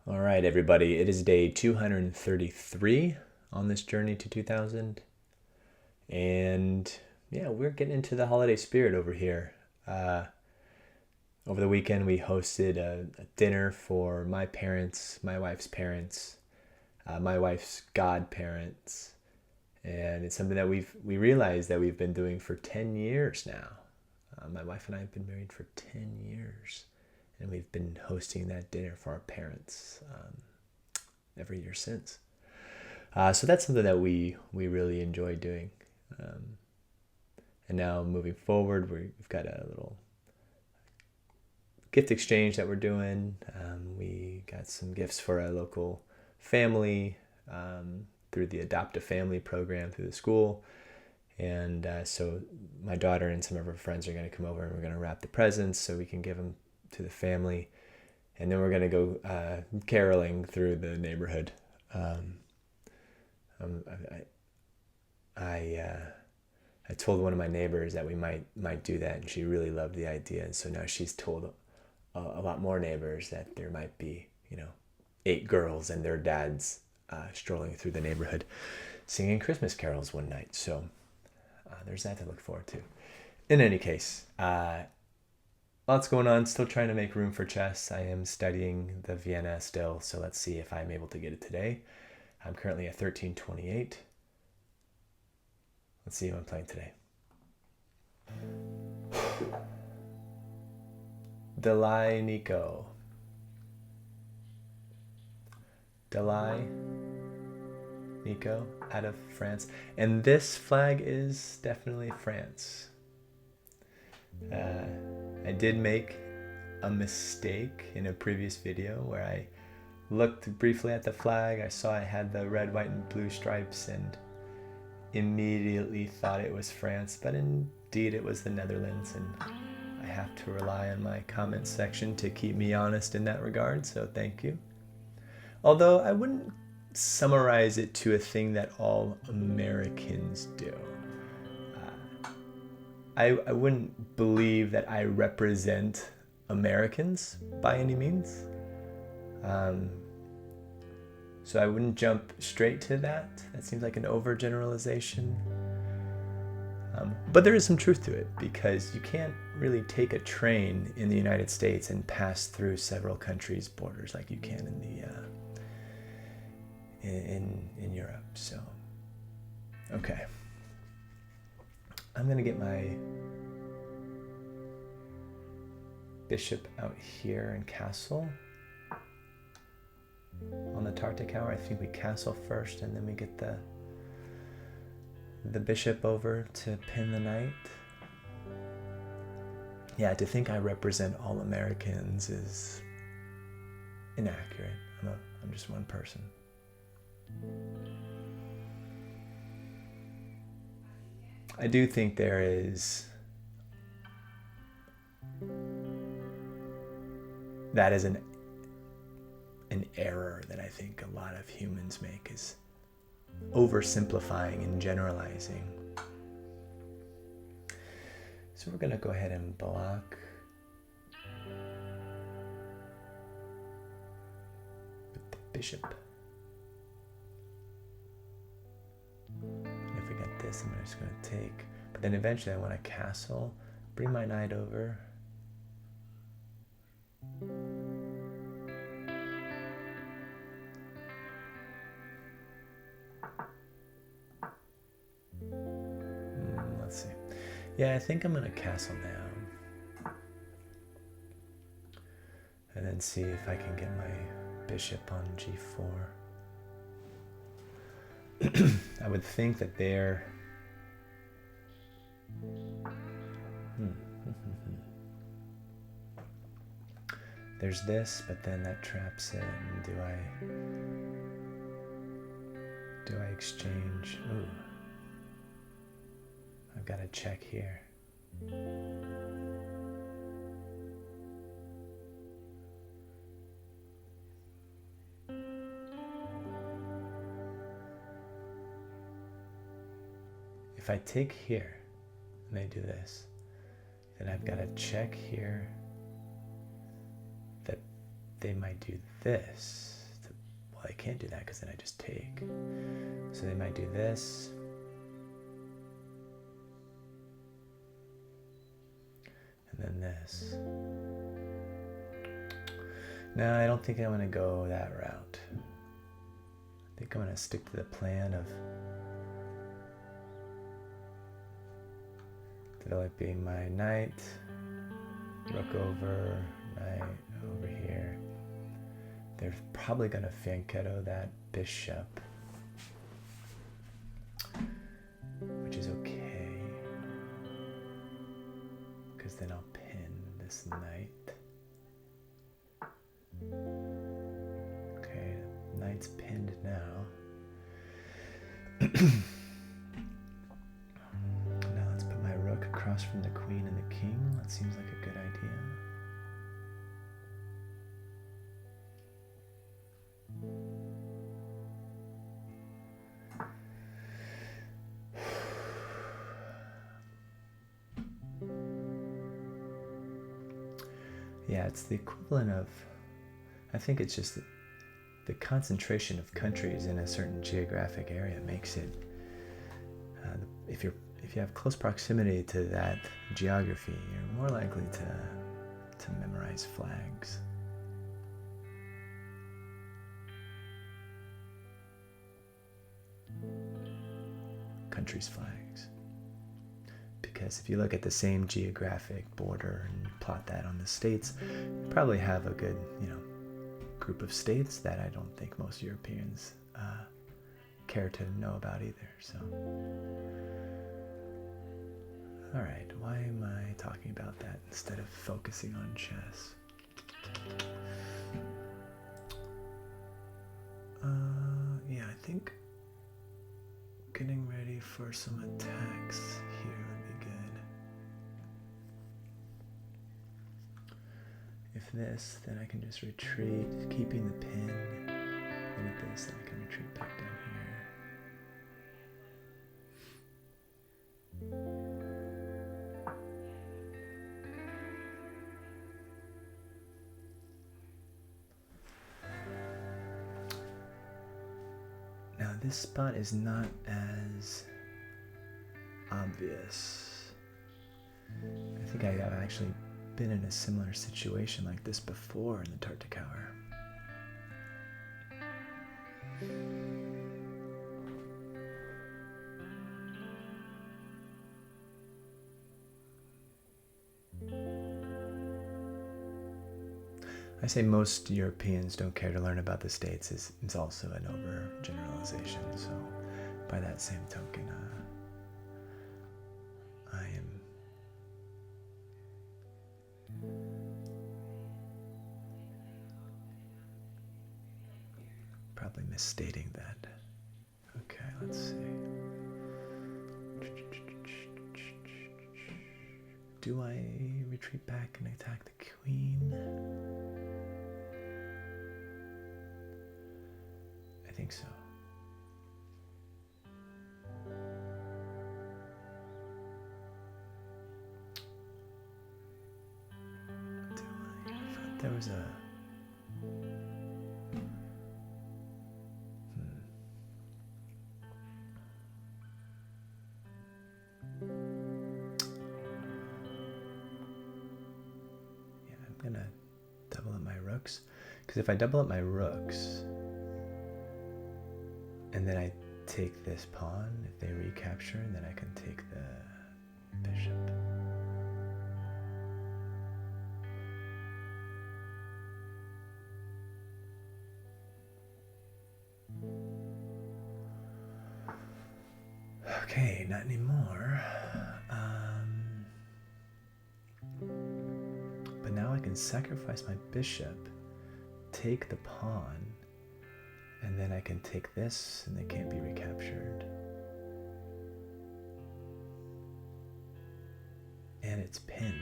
All right, everybody. It is day 233 on this journey to 2000. And yeah, we're getting into the holiday spirit over here. Over the weekend, we hosted a dinner for my parents, my wife's parents, my wife's godparents. And it's something that we realized that we've been doing for 10 years now. My wife and I have been married for 10 years. And we've been hosting that dinner for our parents every year since. So that's something that we really enjoy doing. And now moving forward, we've got a little gift exchange that we're doing. We got some gifts for a local family through the Adopt a Family program through the school. And so my daughter and some of her friends are going to come over and we're going to wrap the presents so we can give them to the family. And then we're going to go caroling through the neighborhood. I told one of my neighbors that we might do that, and she really loved the idea. And so now she's told a lot more neighbors that there might be, 8 girls and their dads strolling through the neighborhood singing Christmas carols one night. So there's that to look forward to. In any case, lots going on. Still trying to make room for chess. I am studying the Vienna still, so let's see if I'm able to get it today. I'm currently at 1328. Let's see who I'm playing today. Delay Nico. Delay Nico out of France. And this flag is definitely France. I did make a mistake in a previous video where I looked briefly at the flag. I saw it had the red, white, and blue stripes and immediately thought it was France, but indeed it was the Netherlands, and I have to rely on my comment section to keep me honest in that regard, so thank you. Although I wouldn't summarize it to a thing that all Americans do. I wouldn't believe that I represent Americans by any means. So I wouldn't jump straight to that. That seems like an overgeneralization. But there is some truth to it, because you can't really take a train in the United States and pass through several countries' borders like you can in Europe. So, okay. I'm going to get my bishop out here and castle on the Tartakower. I think we castle first and then we get the bishop over to pin the knight. Yeah, to think I represent all Americans is inaccurate. I'm just one person. I do think there is that is an error that I think a lot of humans make, is oversimplifying and generalizing. So we're going to go ahead and block with the bishop. And if we get this, I'm just going to take. But then eventually I want to castle, bring my knight over. Let's see. Yeah, I think I'm going to castle now. And then see if I can get my bishop on g4. I would think that there... There's this, but then that traps it. Do I exchange? Ooh. I've got to check here. If I take here and I do this, then I've got to check here that they might do this. they can't do that because then I just take. So they might do this. And then this. No, I don't think I'm going to go that route. I think I'm going to stick to the plan of developing my knight, rook over, knight over here. They're probably going to fianchetto that bishop, which is okay, because then I'll pin this knight. Okay, knight's pinned now. Now let's put my rook across from the queen and the king. That seems like a good idea. Yeah, it's the equivalent of, I think it's just the concentration of countries in a certain geographic area makes it, if you have close proximity to that geography, you're more likely to memorize flags. Countries' flags. Because if you look at the same geographic border and you plot that on the states, you probably have a good, group of states that I don't think most Europeans care to know about either. So, all right, why am I talking about that instead of focusing on chess? Yeah, I think getting ready for some attacks here would be good. If this, then I can just retreat, keeping the pin. And at this, then I can retreat back down here. Now this spot is not as obvious. I think I have actually been in a similar situation like this before in the Tartakower. I say most Europeans don't care to learn about the States is also an overgeneralization. So by that same token, I am probably misstating that. Okay, let's see. Do I retreat back and attack the queen? I think so. Do I thought there was a... Gonna double up my rooks, because if I double up my rooks and then I take this pawn, if they recapture, then I can take the bishop. Okay, not anymore. But now I can sacrifice my bishop, take the pawn, and then I can take this and they can't be recaptured. And it's pinned.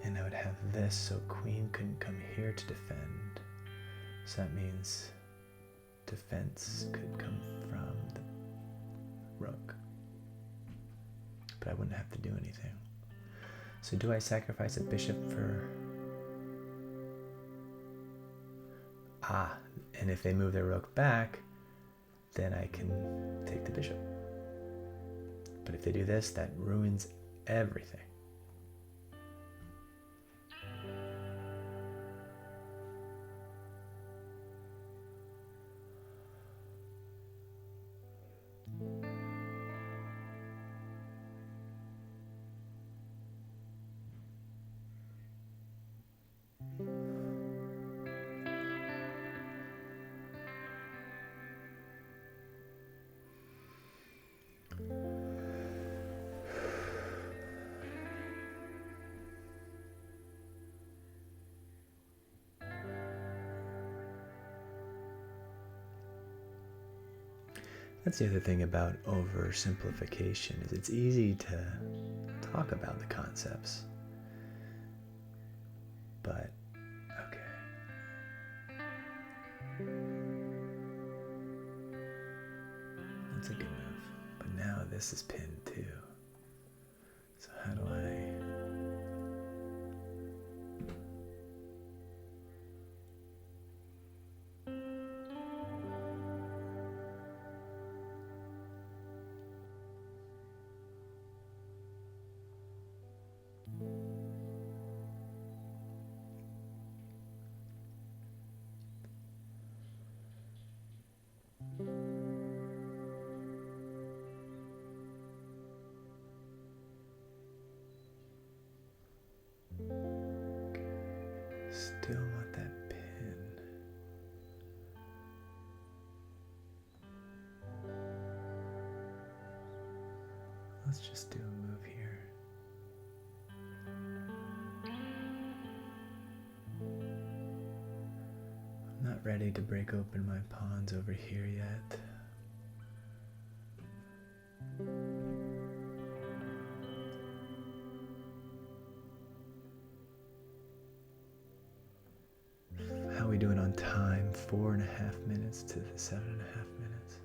And I would have this so queen couldn't come here to defend. So that means defense could come from the rook. But I wouldn't have to do anything. So do I sacrifice a bishop for And if they move their rook back, then I can take the bishop. But if they do this, that ruins everything. That's the other thing about oversimplification, is it's easy to talk about the concepts. But, okay. That's a good move. But now this is pinned too. So how do I... Still want that pin. Let's just do a move here. I'm not ready to break open my pawns over here yet. How are we doing on time? 4.5 minutes to the 7.5 minutes.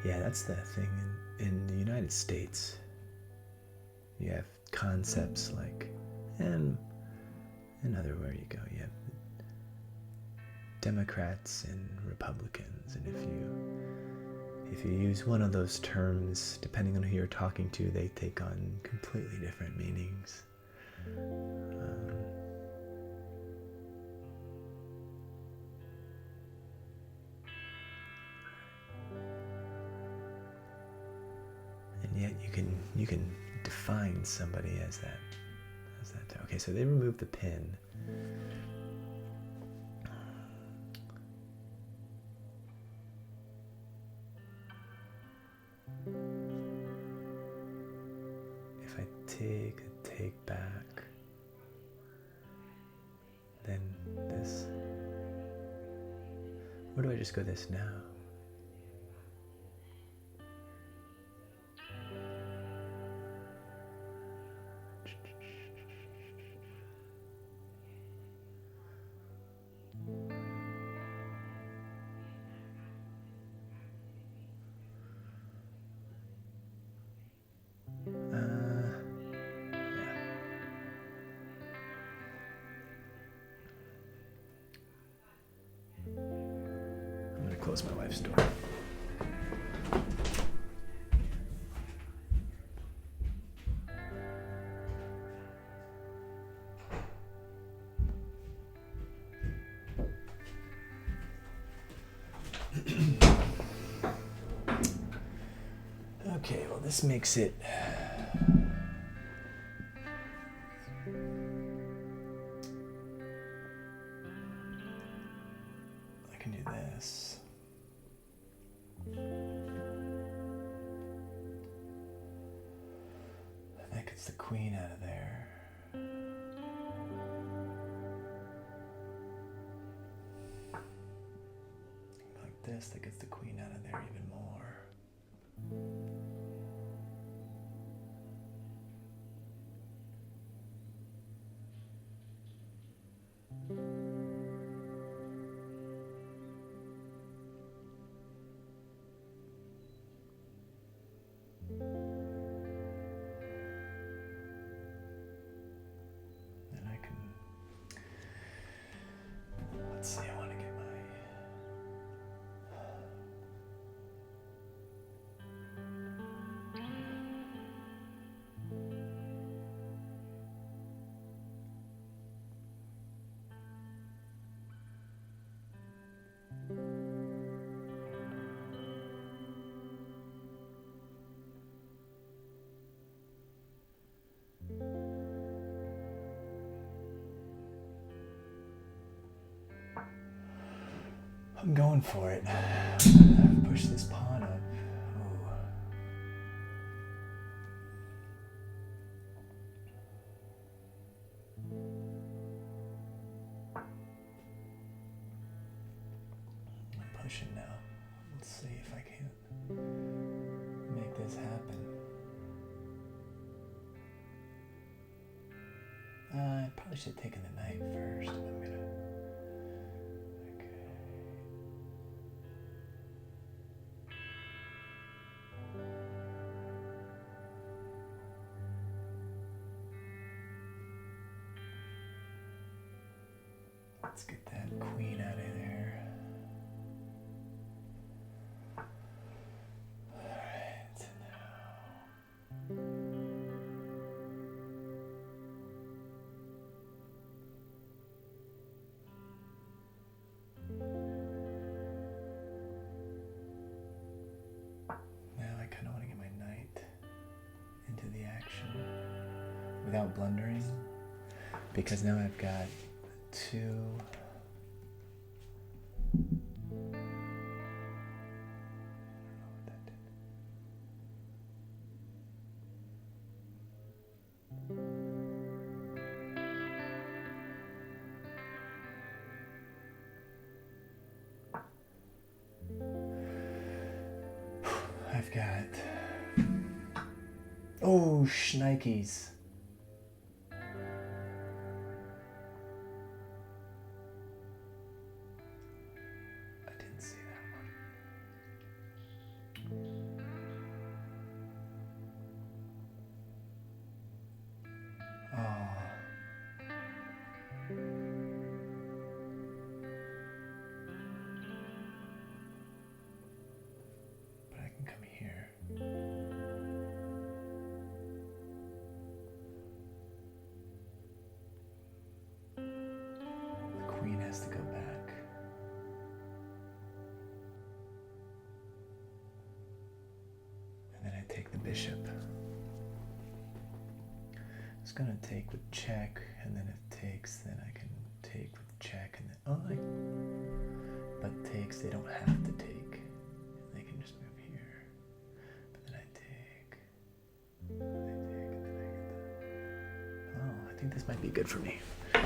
Yeah, that's the thing. In the United States, you have concepts like, and everywhere you go, you have Democrats and Republicans, and if you use one of those terms, depending on who you're talking to, they take on completely different meanings. And yet you can define somebody as that. Okay, so they removed the pin. If I take back, then this. Where do I just go this now? Close my wife's door. Okay, well, this makes it I can do this. That gets the queen out of there. Like this, that gets the queen out of there even more. I'm going for it. I'm gonna push this pawn up. Oh. I'm pushing now. Let's see if I can make this happen. I probably should have taken the knight first. I'm gonna. Okay. Let's get that queen out of there. Alright, so now. Now I kind of want to get my knight into the action without blundering, because now I've got two. I've got, oh, shnikes. I didn't see that one. Oh. But I can come here. The queen has to go back. And then I take the bishop. It's gonna take with check, and then if takes, then I can take with check, and then but takes, they don't have to take. They can just move here. But then I take, and then I get that. Oh, I think this might be good for me. A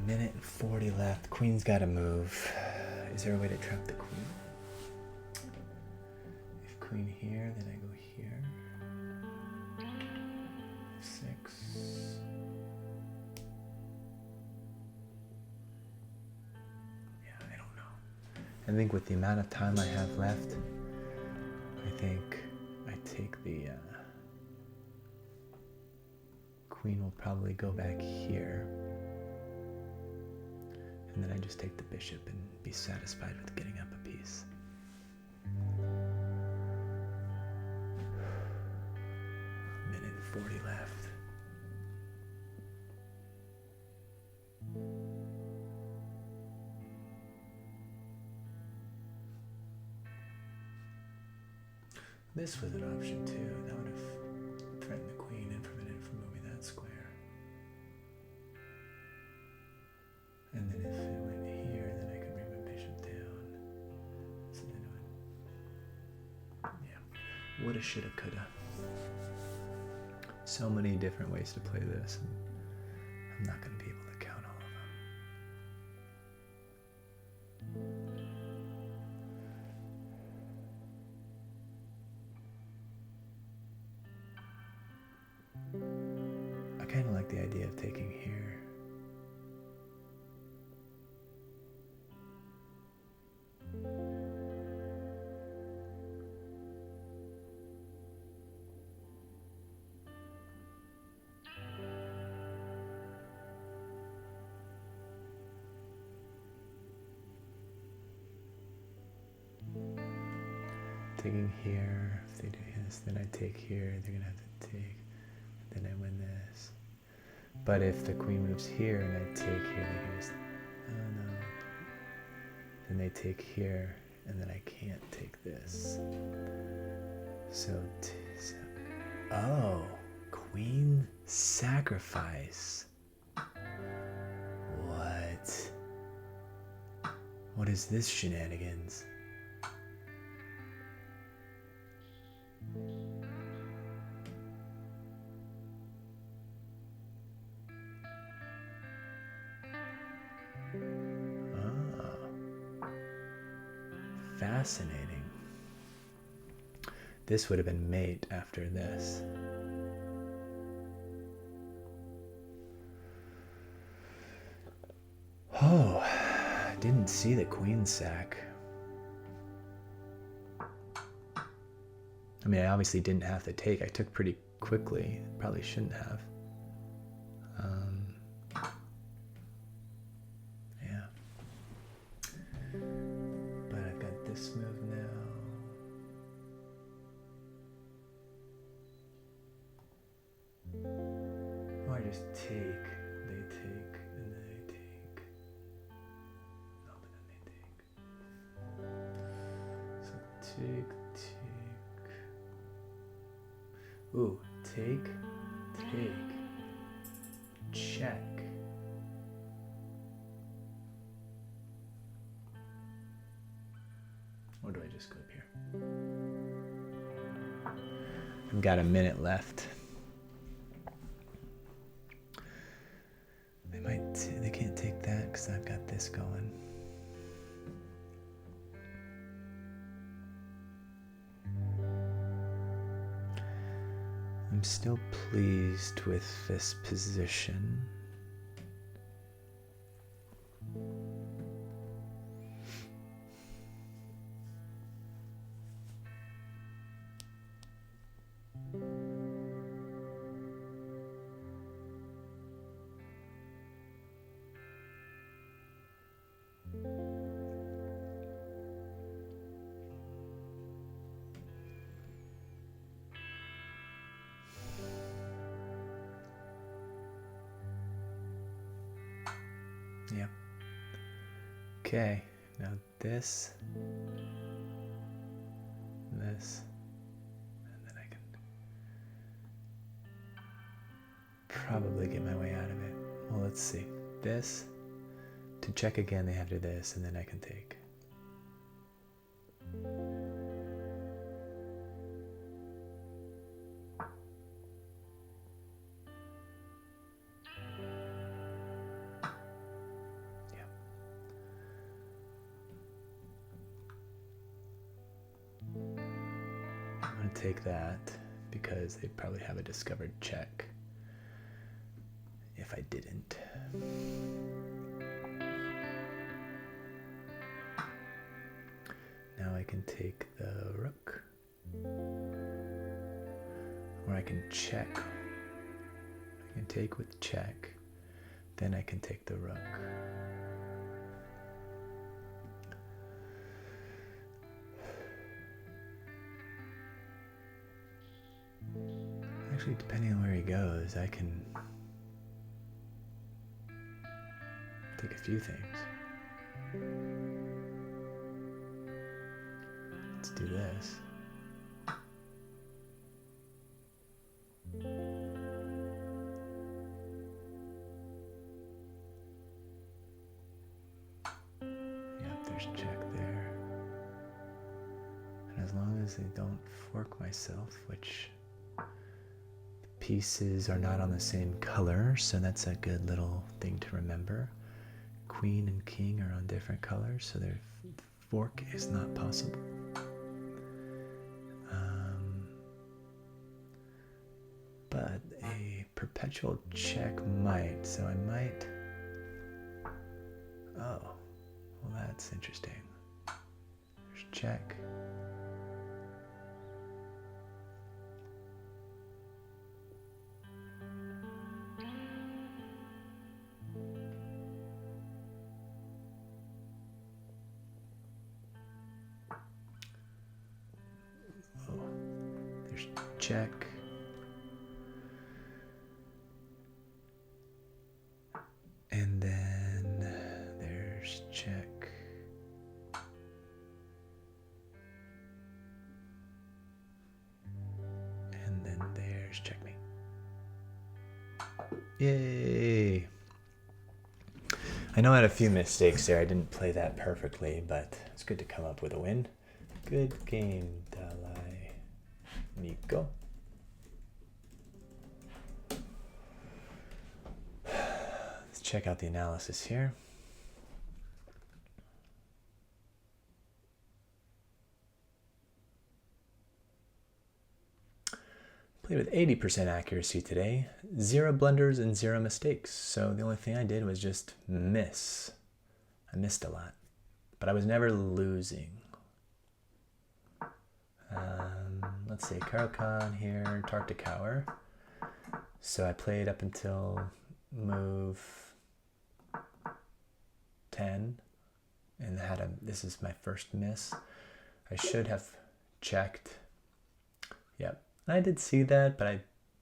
minute and 40 left. Queen's gotta move. Is there a way to trap the queen? If queen here, then I go here. 6. I think with the amount of time I have left, I think I take the queen will probably go back here, and then I just take the bishop and be satisfied with getting up a piece. Minute and 40 left. This was an option too. That would have threatened the queen and prevented it from moving that square. And then if it went here, then I could bring my bishop down. So then it would, yeah, woulda, shoulda, coulda. So many different ways to play this, and I'm not going to be able to count all of them. I kind of like the idea of taking here. Taking here, if they do this, then I take here, they're gonna have to take, then I win this. But if the queen moves here and I take here, they can just, oh no. Then they take here, and then I can't take this. So, oh, queen sacrifice. What What is this shenanigans? Fascinating. This would have been mate after this. Oh, I didn't see the queen sack. I mean, I obviously didn't have to take. I took pretty quickly. Probably shouldn't have. Yeah. But I've got this move now. Or I just take, they take, and then I take. No, but then they take. So take. Ooh, take, check. Or do I just go up here? I've got a minute left. They can't take that because I've got this going. I'm still pleased with this position. Yep. Okay, now this, and then I can probably get my way out of it. Well, let's see. This, to check again, they have to do this, and then I can take. Take that because they'd probably have a discovered check if I didn't. Now I can take the rook, or I can check. I can take with check, then I can take the rook. Actually, depending on where he goes, I can take a few things. Let's do this. Yep, there's check there. And as long as they don't fork myself, which pieces are not on the same color, so that's a good little thing to remember. Queen and king are on different colors, so their fork is not possible. But a perpetual check might, so I might. Oh, well, that's interesting. There's check. Check. And then there's check. And then there's checkmate. Yay! I know I had a few mistakes there. I didn't play that perfectly, but it's good to come up with a win. Good game, Dalai Nico. Let's check out the analysis here. Played with 80% accuracy today, 0 blunders and 0 mistakes. So the only thing I did was just miss. I missed a lot, but I was never losing. Let's see, Caro-Kann here, Tartakower. So I played up until move 10 and this is my first miss. I should have checked. Yep. I did see that, but I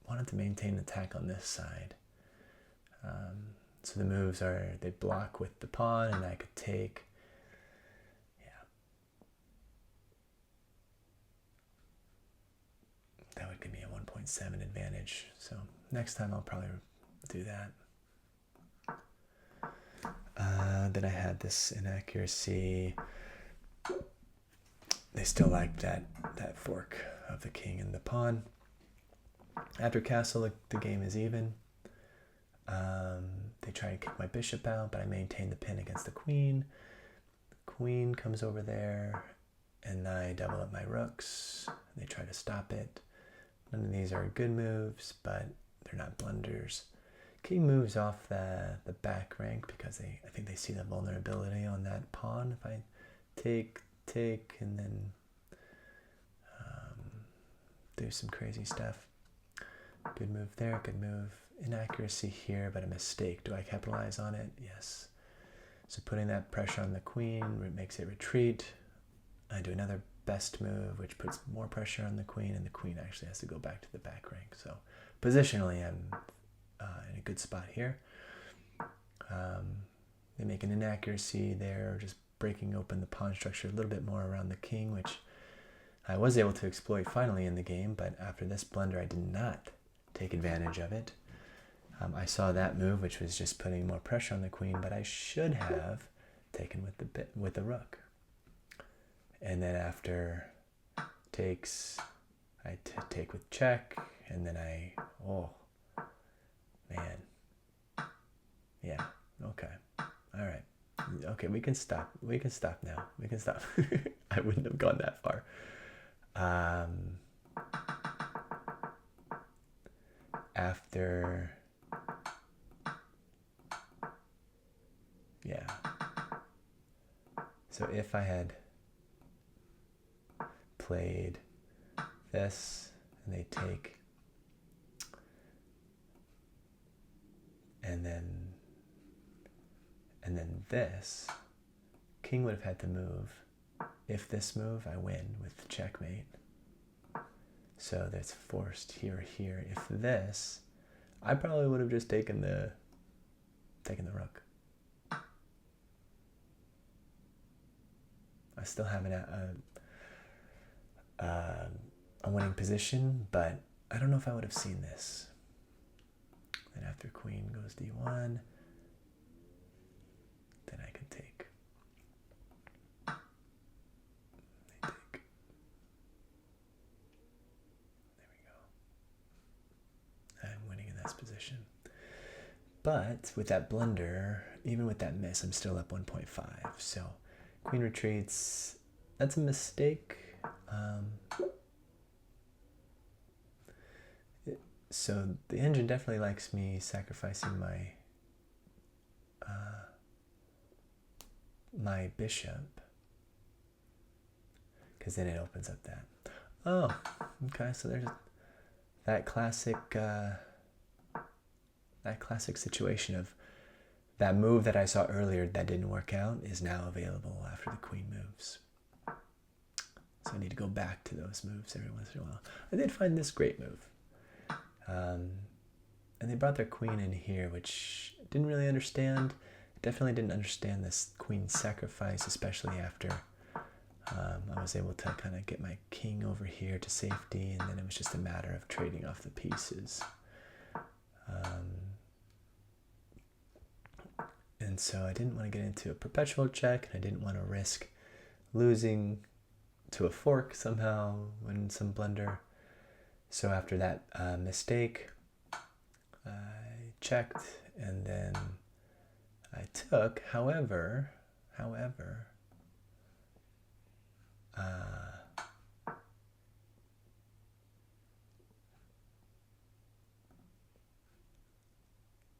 wanted to maintain attack on this side. So the moves are, they block with the pawn, and I could take. Yeah. That would give me a 1.7 advantage. So next time I'll probably do that. Then I had this inaccuracy. They still like that fork of the king and the pawn. After castle, the game is even. They try to kick my bishop out, but I maintain the pin against the queen. The queen comes over there, and I double up my rooks. They try to stop it. None of these are good moves, but they're not blunders. King moves off the back rank because I think they see the vulnerability on that pawn. If I take, and then do some crazy stuff. Good move there, good move. Inaccuracy here, but a mistake. Do I capitalize on it? Yes. So putting that pressure on the queen makes it retreat. I do another best move, which puts more pressure on the queen, and the queen actually has to go back to the back rank. So positionally, I'm in a good spot here. They make an inaccuracy there, just breaking open the pawn structure a little bit more around the king, which I was able to exploit finally in the game, but after this blunder, I did not take advantage of it. I saw that move, which was just putting more pressure on the queen, but I should have taken with the rook. And then after takes, I take with check, and then oh, man. Yeah, okay. All right. Okay, we can stop. We can stop now. We can stop. I wouldn't have gone that far. After, yeah. So if I had played this and they take, and then this, king would have had to move. If this move, I win with checkmate. So that's forced here. If this, I probably would have just taken the rook. I still have a winning position, but I don't know if I would have seen this. Then after queen goes d1, then I can take. They take. There we go. I'm winning in this position. But with that blunder, even with that miss, I'm still up 1.5. So queen retreats. That's a mistake. So the engine definitely likes me sacrificing my bishop, because then it opens up that. Oh, okay. So there's that classic situation of that move that I saw earlier that didn't work out is now available after the queen moves. So I need to go back to those moves every once in a while. I did find this great move. And they brought their queen in here, which I didn't really understand. Definitely didn't understand this queen sacrifice, especially after I was able to kind of get my king over here to safety, and then it was just a matter of trading off the pieces. And so I didn't want to get into a perpetual check. I didn't want to risk losing to a fork somehow in some blunder. So after that mistake, I checked and then I took. However,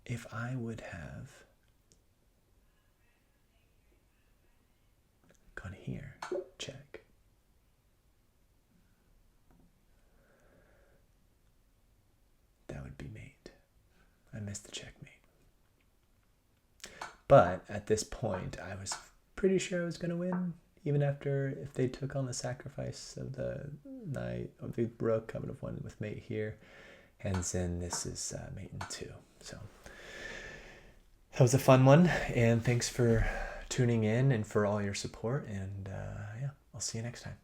if I would have gone here, check, that would be mate. I missed the checkmate. But at this point, I was pretty sure I was going to win, even after if they took on the sacrifice of the knight of the rook, I would have won with mate here. Hence, in this is mate in 2. So that was a fun one, and thanks for tuning in and for all your support. And yeah, I'll see you next time.